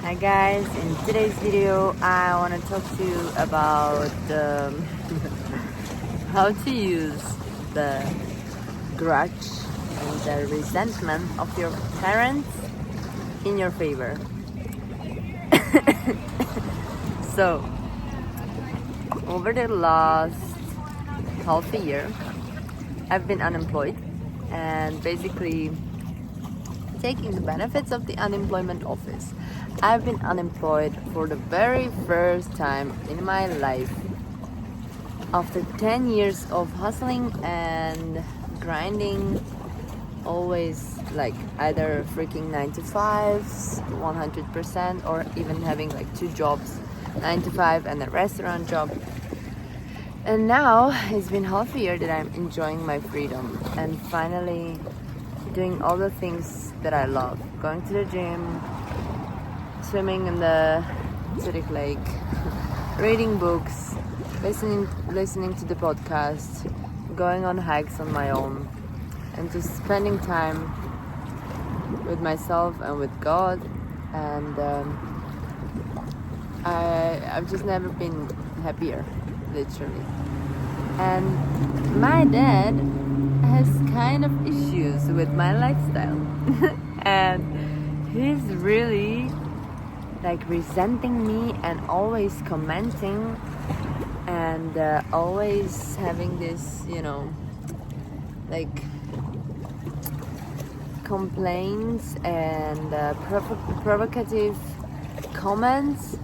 Hi guys, in today's video I want to talk to you about how to use the grudge and the resentment of your parents in your favor. So, over the last half a year, I've been unemployed and basically taking the benefits of the unemployment office. I've been unemployed for the very first time in my life after 10 years of hustling and grinding, always like either freaking 9 to 5s 100% or even having like two jobs, 9 to 5 and a restaurant job. And now it's been half a year that I'm enjoying my freedom and finally doing all the things that I love. Going to the gym, swimming in the Zurich lake, reading books, listening to the podcast, going on hikes on my own, and just spending time with myself and with God. And I've just never been happier, literally. And my dad has kind of issues with my lifestyle and he's really like resenting me and always commenting and always having this, like complaints and provocative comments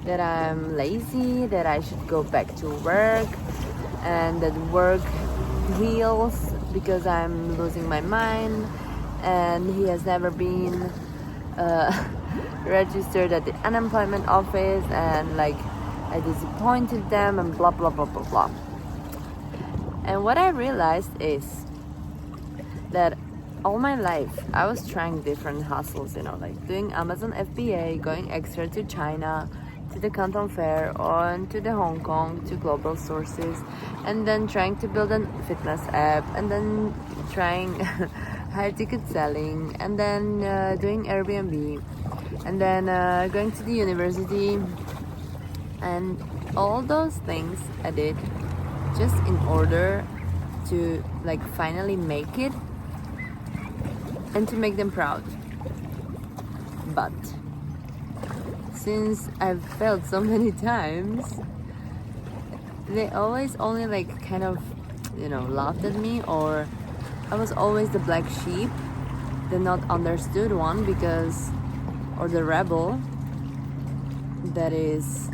that I'm lazy, that I should go back to work, and that work heals because I'm losing my mind, and he has never been registered at the unemployment office, and like I disappointed them and blah blah blah blah blah. And what I realized is that all my life I was trying different hustles, like doing Amazon FBA, going extra to China, to the Canton Fair, or to the Hong Kong, to global sources, and then trying to build a fitness app, and then trying high ticket selling, and then doing Airbnb, and then going to the university, and all those things I did just in order to like finally make it and to make them proud. But since I've failed so many times, they always only like kind of, laughed at me, or I was always the black sheep, the not understood one, or the rebel that is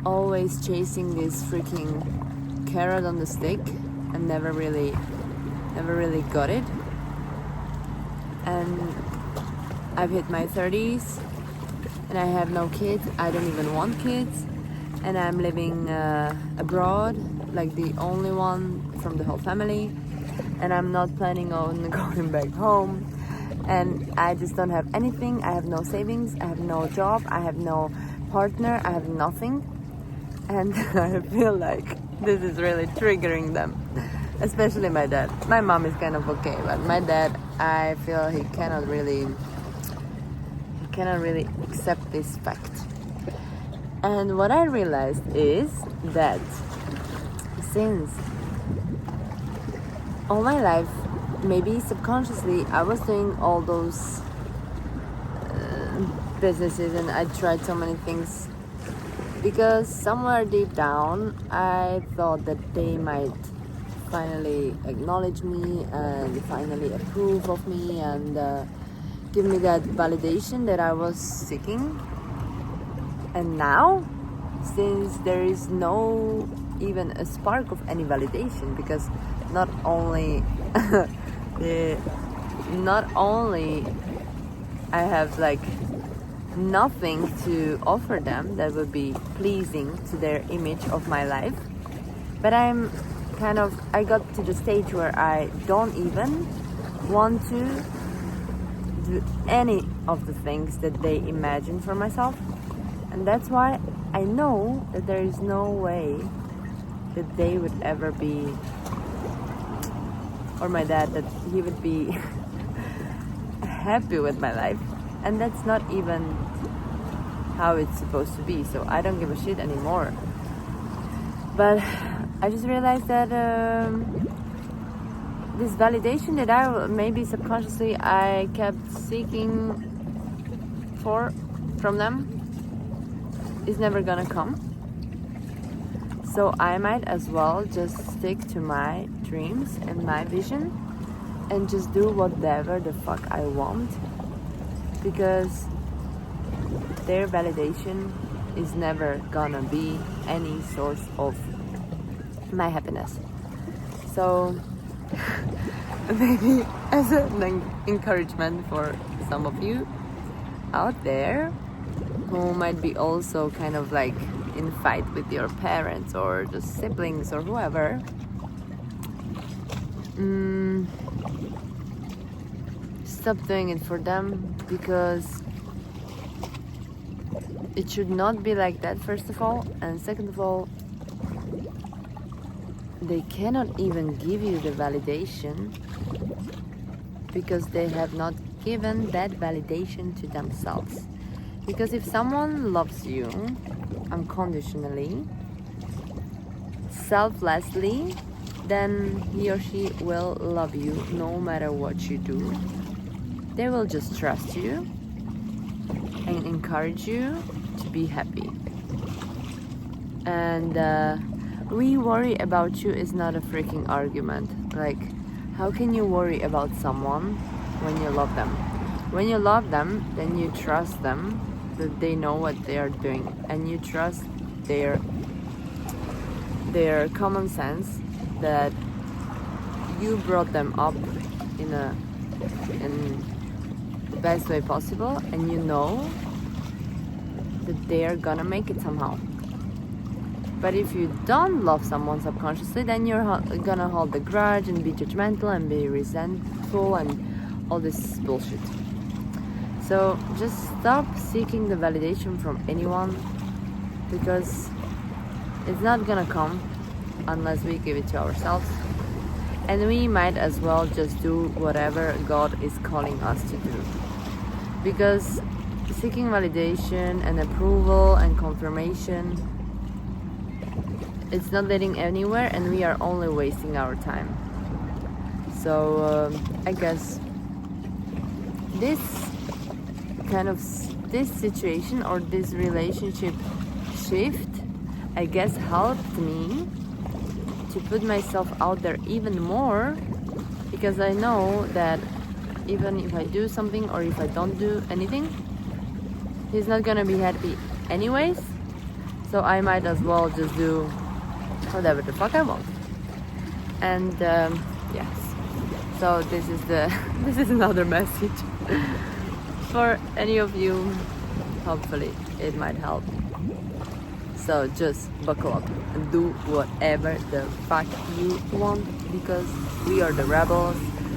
always chasing this freaking carrot on the stick and never really got it. And I've hit my 30s and I have no kids. I don't even want kids, and I'm living abroad, like the only one from the whole family, and I'm not planning on going back home. And I just don't have anything. I have no savings, I have no job, I have no partner, I have nothing. And I feel like this is really triggering them, especially my dad. My mom is kind of okay, but my dad, I feel he cannot really accept this fact. And what I realized is that since all my life, maybe subconsciously, I was doing all those businesses, and I tried so many things because somewhere deep down I thought that they might finally acknowledge me and finally approve of me and give me that validation that I was seeking. And now, since there is no even a spark of any validation, because not only I have like nothing to offer them that would be pleasing to their image of my life, but I got to the stage where I don't even want to do any of the things that they imagine for myself. And that's why I know that there is no way that they would ever be, or my dad, that he would be happy with my life. And that's not even how it's supposed to be, so I don't give a shit anymore. But I just realized that this validation that I maybe subconsciously I kept seeking for from them is never gonna come. So I might as well just stick to my dreams and my vision and just do whatever the fuck I want, because their validation is never gonna be any source of my happiness. So maybe as an encouragement for some of you out there who might be also kind of like in fight with your parents or just siblings or whoever, stop doing it for them, because it should not be like that, first of all, and second of all, they cannot even give you the validation because they have not given that validation to themselves. Because if someone loves you unconditionally, selflessly, then he or she will love you no matter what you do. They will just trust you and encourage you to be happy. And we worry about you is not a freaking argument. Like, how can you worry about someone when you love them? When you love them, then you trust them that they know what they are doing, and you trust their common sense that you brought them up in the best way possible, and you know that they are gonna make it somehow. But if you don't love someone subconsciously, then you're gonna hold a grudge and be judgmental and be resentful and all this bullshit. So just stop seeking the validation from anyone, because it's not gonna come unless we give it to ourselves. And we might as well just do whatever God is calling us to do. Because seeking validation and approval and confirmation, it's not leading anywhere, and we are only wasting our time. So I guess this situation or this relationship shift, I guess, helped me to put myself out there even more, because I know that even if I do something or if I don't do anything, he's not gonna be happy anyways. So I might as well just do whatever the fuck I want. And yes, so this is another message for any of you. Hopefully it might help. So just buckle up and do whatever the fuck you want, because we are the rebels,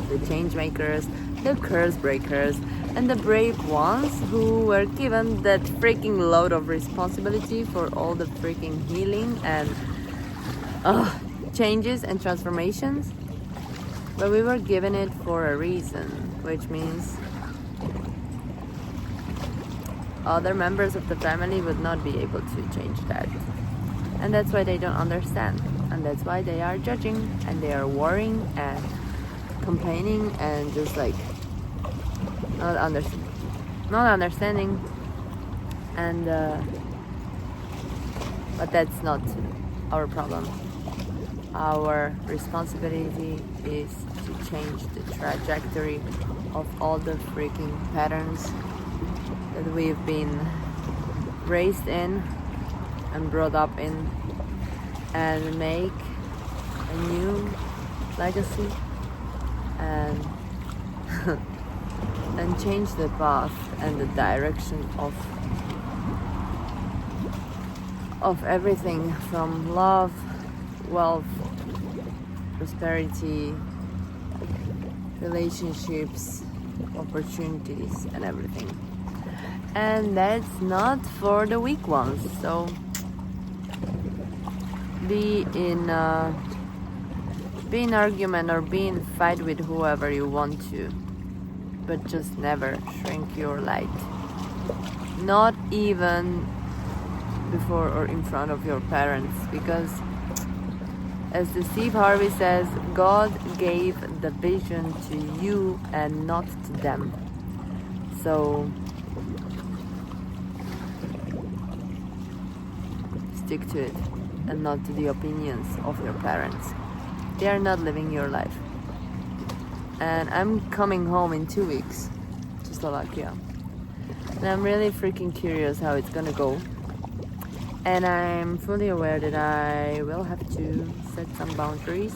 the change makers, the curse breakers, and the brave ones who were given that freaking load of responsibility for all the freaking healing and changes and transformations. But we were given it for a reason, which means other members of the family would not be able to change that. And that's why they don't understand. And that's why they are judging, and they are worrying and complaining and just like not understanding. And but that's not our problem. Our responsibility is to change the trajectory of all the freaking patterns that we've been raised in and brought up in, and make a new legacy and and change the path and the direction of everything, from love, wealth, prosperity, relationships, opportunities, and everything. And that's not for the weak ones. So be in argument or be in fight with whoever you want to, but just never shrink your light. not even before or in front of your parents, because as the Steve Harvey says, God gave the vision to you and not to them. So stick to it and not to the opinions of your parents. They are not living your life. And I'm coming home in 2 weeks to Slovakia. And I'm really freaking curious how it's gonna go. And I'm fully aware that I will have to set some boundaries.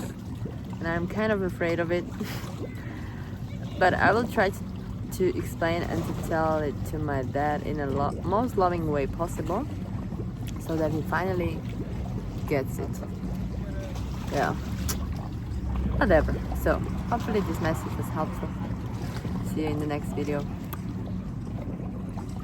And I'm kind of afraid of it. But I will try to explain and to tell it to my dad in a most loving way possible, so that he finally gets it. Yeah. Whatever. So hopefully this message was helpful. See you in the next video.